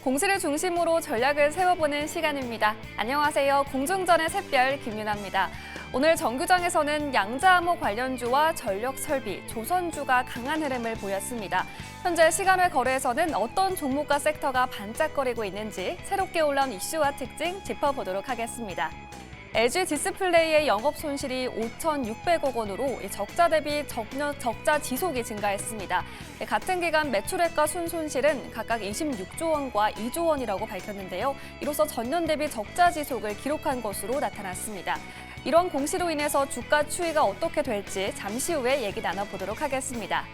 공시를 중심으로 전략을 세워보는 시간입니다. 안녕하세요. 공중전의 샛별 김윤아입니다. 오늘 정규장에서는 양자암호 관련주와 전력 설비, 조선주가 강한 흐름을 보였습니다. 현재 시간외 거래에서는 어떤 종목과 섹터가 반짝거리고 있는지 새롭게 올라온 이슈와 특징 짚어보도록 하겠습니다. LG 디스플레이의 영업 손실이 5,600억 원으로 적자 대비 적자 지속이 증가했습니다. 같은 기간 매출액과 순손실은 각각 26조 원과 2조 원이라고 밝혔는데요. 이로써 전년 대비 적자 지속을 기록한 것으로 나타났습니다. 이런 공시로 인해서 주가 추이가 어떻게 될지 잠시 후에 얘기 나눠보도록 하겠습니다.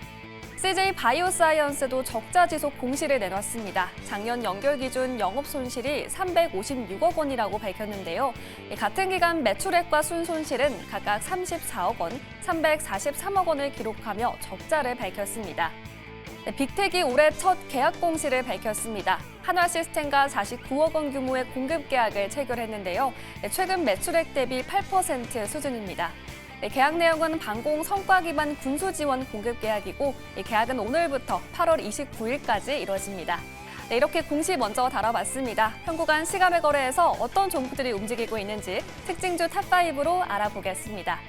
CJ 바이오사이언스도 적자 지속 공시를 내놨습니다. 작년 연결 기준 영업 손실이 356억 원이라고 밝혔는데요. 같은 기간 매출액과 순손실은 각각 34억 원, 343억 원을 기록하며 적자를 밝혔습니다. 빅텍이 올해 첫 계약 공시를 밝혔습니다. 한화시스템과 49억 원 규모의 공급 계약을 체결했는데요. 최근 매출액 대비 8% 수준입니다. 계약 내용은 방공 성과 기반 군수 지원 공급 계약이고 계약은 오늘부터 8월 29일까지 이뤄집니다. 이렇게 공시 먼저 다뤄봤습니다. 현구간 시간외 거래에서 어떤 종목들이 움직이고 있는지 특징주 탑5로 알아보겠습니다.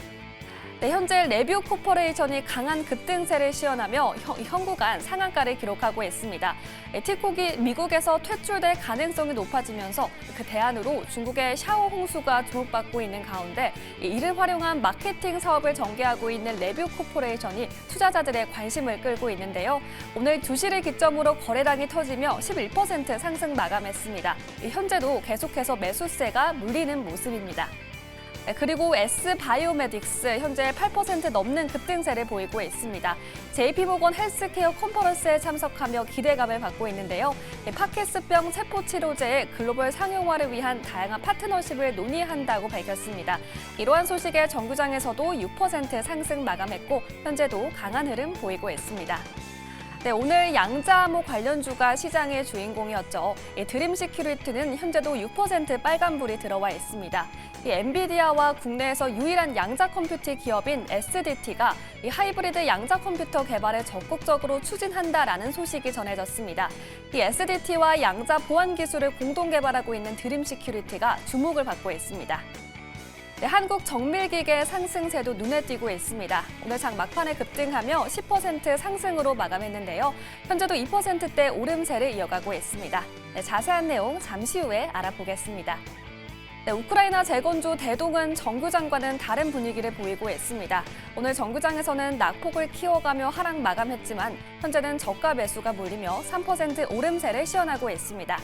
현재 레뷰 코퍼레이션이 강한 급등세를 시현하며 현구간 상한가를 기록하고 있습니다. 티콕이 미국에서 퇴출될 가능성이 높아지면서 그 대안으로 중국의 샤오 홍수가 주목받고 있는 가운데 이를 활용한 마케팅 사업을 전개하고 있는 레뷰 코퍼레이션이 투자자들의 관심을 끌고 있는데요. 오늘 2시를 기점으로 거래량이 터지며 11% 상승 마감했습니다. 현재도 계속해서 매수세가 물리는 모습입니다. 그리고 S바이오메딕스 현재 8% 넘는 급등세를 보이고 있습니다. JP모건 헬스케어 컨퍼런스에 참석하며 기대감을 받고 있는데요. 파킨슨병 세포치료제의 글로벌 상용화를 위한 다양한 파트너십을 논의한다고 밝혔습니다. 이러한 소식에 정규장에서도 6% 상승 마감했고 현재도 강한 흐름 보이고 있습니다. 오늘 양자암호 관련주가 시장의 주인공이었죠. 드림시큐리티는 현재도 6% 빨간불이 들어와 있습니다. 엔비디아와 국내에서 유일한 양자 컴퓨팅 기업인 SDT가 하이브리드 양자 컴퓨터 개발을 적극적으로 추진한다라는 소식이 전해졌습니다. SDT와 양자 보안 기술을 공동 개발하고 있는 드림시큐리티가 주목을 받고 있습니다. 한국 정밀기계 상승세도 눈에 띄고 있습니다. 오늘 장 막판에 급등하며 10% 상승으로 마감했는데요. 현재도 2%대 오름세를 이어가고 있습니다. 자세한 내용 잠시 후에 알아보겠습니다. 우크라이나 재건주 대동은 정규장과는 다른 분위기를 보이고 있습니다. 오늘 정규장에서는 낙폭을 키워가며 하락 마감했지만 현재는 저가 매수가 몰리며 3% 오름세를 시현하고 있습니다.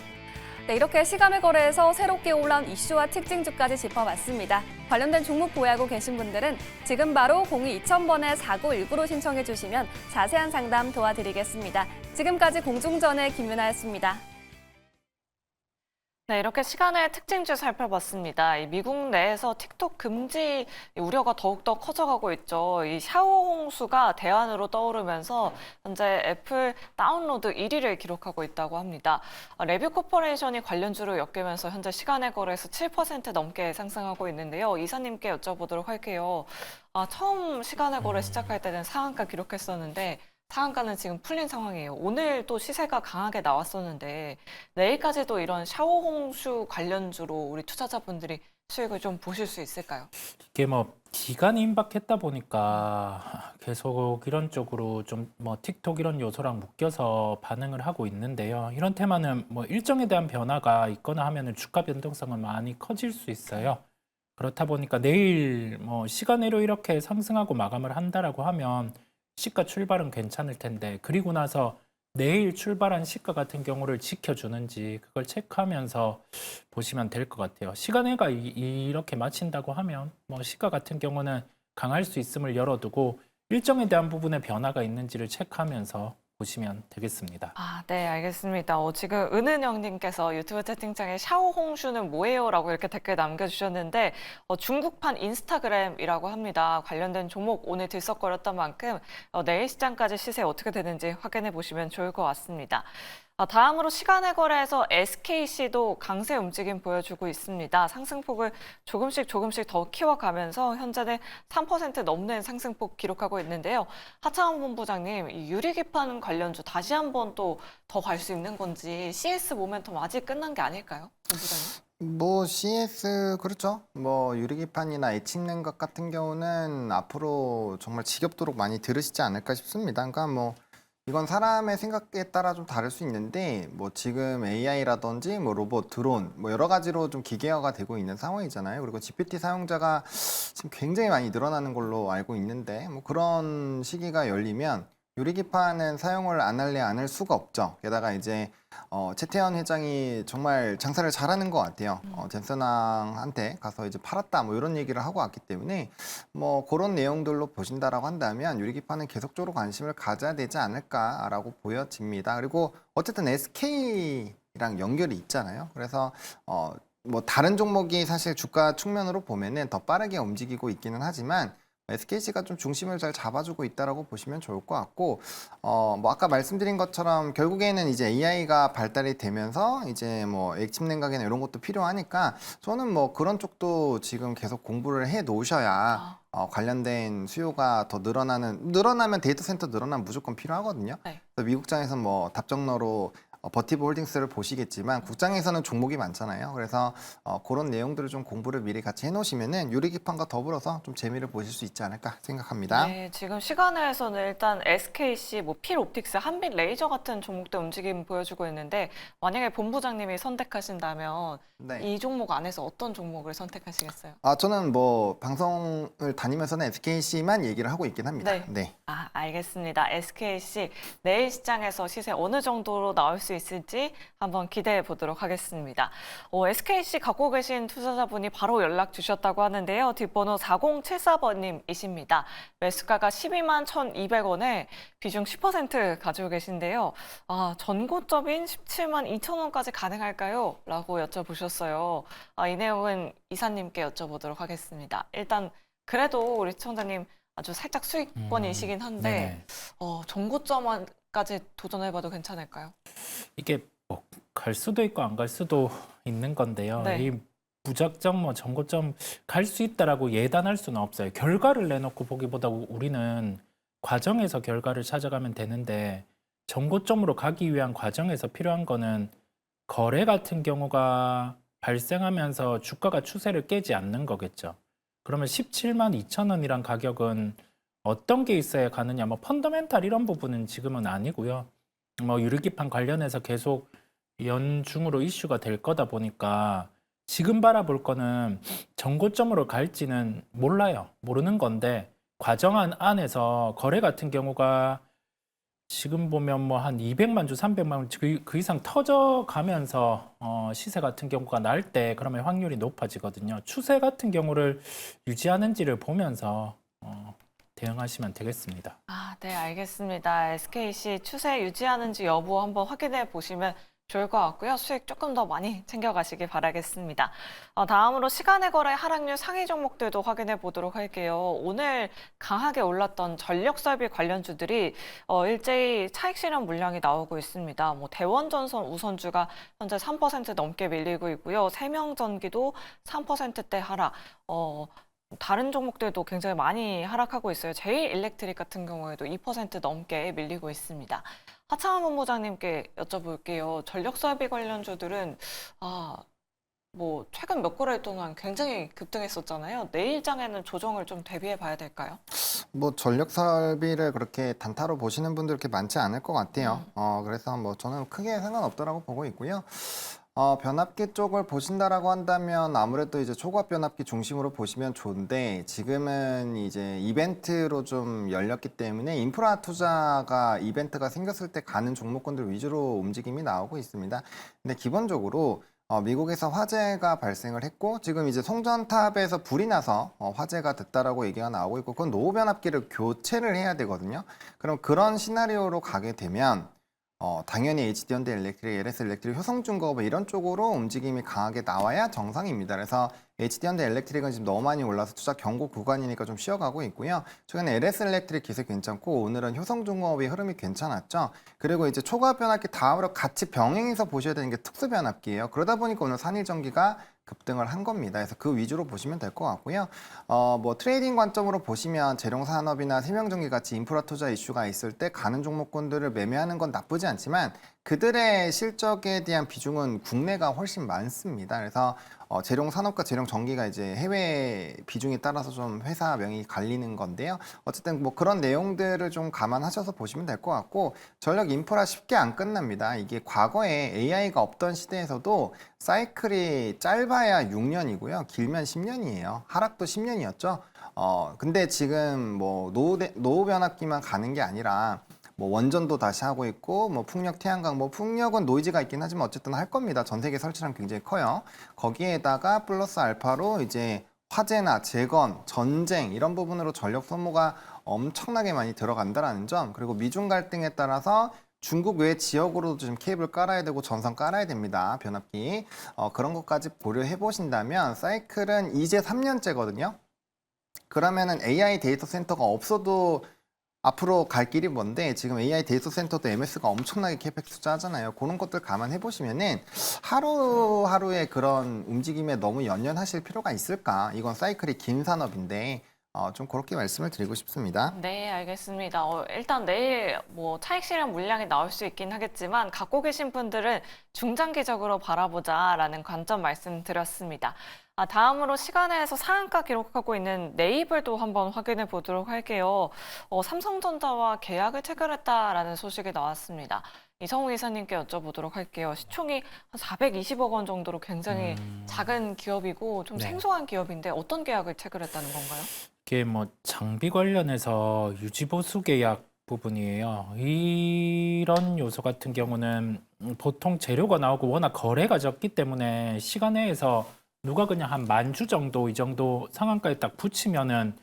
이렇게 시간외 거래에서 새롭게 올라온 이슈와 특징주까지 짚어봤습니다. 관련된 종목 보유하고 계신 분들은 지금 바로 02-2000번에 4919로 신청해 주시면 자세한 상담 도와드리겠습니다. 지금까지 공중전의 김윤아였습니다. 네, 이렇게 시간의 특징주 살펴봤습니다. 미국 내에서 틱톡 금지 우려가 더욱더 커져가고 있죠. 이 샤오 홍수가 대안으로 떠오르면서 현재 애플 다운로드 1위를 기록하고 있다고 합니다. 레뷰 코퍼레이션이 관련주로 엮이면서 현재 시간의 거래에서 7% 넘게 상승하고 있는데요. 이사님께 여쭤보도록 할게요. 처음 시간의 거래 시작할 때는 상한가 기록했었는데 상한가는 지금 풀린 상황이에요. 오늘 또 시세가 강하게 나왔었는데 내일까지도 이런 샤오홍슈 관련주로 우리 투자자분들이 수익을 좀 보실 수 있을까요? 이게 기간이 임박했다 보니까 계속 이런 쪽으로 좀 틱톡 이런 요소랑 묶여서 반응을 하고 있는데요. 이런 테마는 일정에 대한 변화가 있거나 하면은 주가 변동성은 많이 커질 수 있어요. 그렇다 보니까 내일 시간으로 이렇게 상승하고 마감을 한다라고 하면 시가 출발은 괜찮을 텐데 그리고 나서 내일 출발한 시가 같은 경우를 지켜주는지 그걸 체크하면서 보시면 될 것 같아요. 시간외가 이렇게 마친다고 하면 시가 같은 경우는 강할 수 있음을 열어두고 일정에 대한 부분에 변화가 있는지를 체크하면서 보시면 되겠습니다. 네, 알겠습니다. 지금 은은영님께서 유튜브 채팅창에 샤오홍슈는 뭐예요? 라고 이렇게 댓글 남겨주셨는데 중국판 인스타그램이라고 합니다. 관련된 종목 오늘 들썩거렸던 만큼 내일 시장까지 시세 어떻게 되는지 확인해 보시면 좋을 것 같습니다. 다음으로 시간의 거래에서 SKC도 강세 움직임 보여주고 있습니다. 상승폭을 조금씩 더 키워가면서 현재는 3% 넘는 상승폭 기록하고 있는데요. 하창원 본부장님, 이 유리기판 관련주 다시 한번 또 더 갈 수 있는 건지 CS 모멘텀 아직 끝난 게 아닐까요? 본부장님? 뭐 CS 그렇죠. 뭐 유리기판이나 애칭냉각 같은 경우는 앞으로 정말 지겹도록 많이 들으시지 않을까 싶습니다. 그러니까 뭐 이건 사람의 생각에 따라 좀 다를 수 있는데 뭐 지금 AI라든지 뭐 로봇, 드론 뭐 여러 가지로 좀 기계화가 되고 있는 상황이잖아요. 그리고 GPT 사용자가 지금 굉장히 많이 늘어나는 걸로 알고 있는데 뭐 그런 시기가 열리면 유리기판은 사용을 안 할래 안 할 수가 없죠. 게다가 이제 최태원 회장이 정말 장사를 잘하는 것 같아요. 젠슨왕한테 가서 이제 팔았다 뭐 이런 얘기를 하고 왔기 때문에 뭐 그런 내용들로 보신다라고 한다면 유리기판은 계속적으로 관심을 가져야 되지 않을까라고 보여집니다. 그리고 어쨌든 SK랑 연결이 있잖아요. 그래서 뭐 다른 종목이 사실 주가 측면으로 보면은 더 빠르게 움직이고 있기는 하지만 SKC가 좀 중심을 잘 잡아주고 있다라고 보시면 좋을 것 같고, 뭐 아까 말씀드린 것처럼 결국에는 이제 AI가 발달이 되면서 이제 뭐 액침 냉각이나 이런 것도 필요하니까 저는 뭐 그런 쪽도 지금 계속 공부를 해 놓으셔야 관련된 수요가 더 늘어나면 데이터 센터 늘어나면 무조건 필요하거든요. 네. 그래서 미국장에서 뭐 답정너로 버티브 홀딩스를 보시겠지만 국장에서는 종목이 많잖아요. 그래서 그런 내용들을 좀 공부를 미리 같이 해놓으시면은 유리기판과 더불어서 좀 재미를 보실 수 있지 않을까 생각합니다. 네, 지금 시간에서는 일단 SKC, 뭐 필옵틱스, 한빛 레이저 같은 종목들 움직임 보여주고 있는데 만약에 본부장님이 선택하신다면 네. 이 종목 안에서 어떤 종목을 선택하시겠어요? 저는 뭐 방송을 다니면서는 SKC만 얘기를 하고 있긴 합니다. 네. 네. 알겠습니다. SKC 내일 시장에서 시세 어느 정도로 나올 수 있을지 한번 기대해 보도록 하겠습니다. SKC 갖고 계신 투자자분이 바로 연락 주셨다고 하는데요. 뒷번호 4074번님이십니다. 매수가가 12만 1,200원에 비중 10% 가지고 계신데요. 전고점인 17만 2천 원까지 가능할까요? 라고 여쭤보셨어요. 이 내용은 이사님께 여쭤보도록 하겠습니다. 일단 그래도 우리 시청자님 아주 살짝 수익권이시긴 한데 전고점까지 도전해봐도 괜찮을까요? 이게 뭐 갈 수도 있고 안 갈 수도 있는 건데요. 네. 이 무작정 뭐 전고점 갈 수 있다라고 예단할 수는 없어요. 결과를 내놓고 보기보다 우리는 과정에서 결과를 찾아가면 되는데 전고점으로 가기 위한 과정에서 필요한 거는 거래 같은 경우가 발생하면서 주가가 추세를 깨지 않는 거겠죠. 그러면 17만 2천 원이란 가격은 어떤 게 있어야 가느냐, 뭐 펀더멘탈 이런 부분은 지금은 아니고요. 뭐 유리기판 관련해서 계속 연중으로 이슈가 될 거다 보니까 지금 바라볼 거는 전고점으로 갈지는 몰라요. 모르는 건데 과정 안에서 거래 같은 경우가 지금 보면 뭐 한 200만 주, 300만 주 그 이상 터져가면서 시세 같은 경우가 날 때 그러면 확률이 높아지거든요. 추세 같은 경우를 유지하는지를 보면서 대응하시면 되겠습니다. 네, 알겠습니다. SKC 추세 유지하는지 여부 한번 확인해 보시면 좋을 것 같고요. 수익 조금 더 많이 챙겨가시길 바라겠습니다. 다음으로 시간의 거래 하락률 상위 종목들도 확인해 보도록 할게요. 오늘 강하게 올랐던 전력설비 관련주들이 일제히 차익 실현 물량이 나오고 있습니다. 뭐 대원전선 우선주가 현재 3% 넘게 밀리고 있고요. 세명전기도 3%대 하락. 다른 종목들도 굉장히 많이 하락하고 있어요. 제일일렉트릭 같은 경우에도 2% 넘게 밀리고 있습니다. 하창원 본부장님께 여쭤볼게요. 전력설비 관련주들은 뭐 최근 몇 거래 동안 굉장히 급등했었잖아요. 내일장에는 조정을 좀 대비해 봐야 될까요? 뭐 전력 설비를 그렇게 단타로 보시는 분들 그렇게 많지 않을 것 같아요. 그래서 뭐 저는 크게 상관없다라고 보고 있고요. 변압기 쪽을 보신다라고 한다면 아무래도 이제 초고압 변압기 중심으로 보시면 좋은데 지금은 이제 이벤트로 좀 열렸기 때문에 인프라 투자가 이벤트가 생겼을 때 가는 종목군들 위주로 움직임이 나오고 있습니다. 근데 기본적으로 미국에서 화재가 발생을 했고 지금 이제 송전탑에서 불이 나서 화재가 됐다라고 얘기가 나오고 있고 그건 노후 변압기를 교체를 해야 되거든요. 그럼 그런 시나리오로 가게 되면 당연히 HD현대 일렉트릭, LS 일렉트릭, 효성중공업 이런 쪽으로 움직임이 강하게 나와야 정상입니다. 그래서 HD현대 일렉트릭은 지금 너무 많이 올라서 투자 경고 구간이니까 좀 쉬어가고 있고요. 최근에 LS 일렉트릭 기세 괜찮고 오늘은 효성중공업의 흐름이 괜찮았죠. 그리고 이제 초과 변압기 다음으로 같이 병행해서 보셔야 되는 게 특수 변압기예요. 그러다 보니까 오늘 산일전기가 급등을 한 겁니다. 그래서 그 위주로 보시면 될 것 같고요. 뭐 트레이딩 관점으로 보시면 재룡산업이나 세명전기 같이 인프라 투자 이슈가 있을 때 가는 종목군들을 매매하는 건 나쁘지 않지만 그들의 실적에 대한 비중은 국내가 훨씬 많습니다. 그래서 재룡산업과 재룡전기가 이제 해외 비중에 따라서 좀 회사 명이 갈리는 건데요. 어쨌든 뭐 그런 내용들을 좀 감안하셔서 보시면 될 것 같고 전력 인프라 쉽게 안 끝납니다. 이게 과거에 AI가 없던 시대에서도 사이클이 짧아야 6년이고요. 길면 10년이에요. 하락도 10년이었죠. 근데 지금 뭐 노후 변압기만 가는 게 아니라 뭐 원전도 다시 하고 있고 뭐 풍력, 태양광, 뭐 풍력은 노이즈가 있긴 하지만 어쨌든 할 겁니다. 전 세계 설치량 굉장히 커요. 거기에다가 플러스 알파로 이제 화재나 재건, 전쟁 이런 부분으로 전력 소모가 엄청나게 많이 들어간다라는 점, 그리고 미중 갈등에 따라서 중국 외 지역으로도 지금 케이블 깔아야 되고 전선 깔아야 됩니다. 변압기. 그런 것까지 고려해 보신다면 사이클은 이제 3년째거든요. 그러면은 AI 데이터 센터가 없어도 앞으로 갈 길이 뭔데 지금 AI 데이터 센터도 MS가 엄청나게 캐펙 투자하잖아요. 그런 것들 감안해 보시면은 하루하루의 그런 움직임에 너무 연연하실 필요가 있을까? 이건 사이클이 긴 산업인데 좀 그렇게 말씀을 드리고 싶습니다. 네, 알겠습니다. 일단 내일 뭐 차익 실현 물량이 나올 수 있긴 하겠지만 갖고 계신 분들은 중장기적으로 바라보자라는 관점 말씀드렸습니다. 다음으로 시간에서 상한가 기록하고 있는 네이블도 한번 확인해 보도록 할게요. 삼성전자와 계약을 체결했다라는 소식이 나왔습니다. 이성우 이사님께 여쭤보도록 할게요. 시총이 한 420억 원 정도로 굉장히 작은 기업이고 좀 네. 생소한 기업인데 어떤 계약을 체결했다는 건가요? 이게 뭐 장비 관련해서 유지보수 계약 부분이에요. 이런 요소 같은 경우는 보통 재료가 나오고 워낙 거래가 적기 때문에 시간 내에서 누가 그냥 한 10,000주 정도 이 정도 상한가에 딱 붙이면은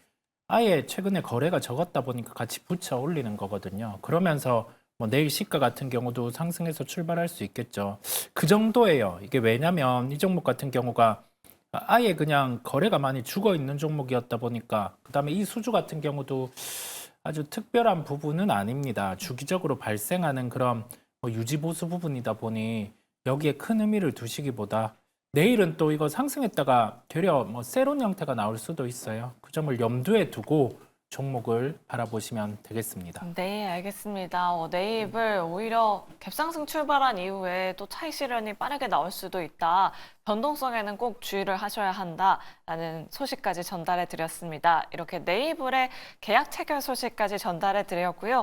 아예 최근에 거래가 적었다 보니까 같이 붙여 올리는 거거든요. 그러면서 뭐 내일 시가 같은 경우도 상승해서 출발할 수 있겠죠. 그 정도예요. 이게 왜냐면 이 종목 같은 경우가 아예 그냥 거래가 많이 죽어 있는 종목이었다 보니까 그다음에 이 수주 같은 경우도 아주 특별한 부분은 아닙니다. 주기적으로 발생하는 그런 뭐 유지보수 부분이다 보니 여기에 큰 의미를 두시기보다 내일은 또 이거 상승했다가 되려 뭐 세론 형태가 나올 수도 있어요. 그 점을 염두에 두고 종목을 바라보시면 되겠습니다. 네, 알겠습니다. 네이블 오히려 갭상승 출발한 이후에 또 차익 실현이 빠르게 나올 수도 있다. 변동성에는 꼭 주의를 하셔야 한다라는 소식까지 전달해 드렸습니다. 이렇게 네이블의 계약 체결 소식까지 전달해 드렸고요.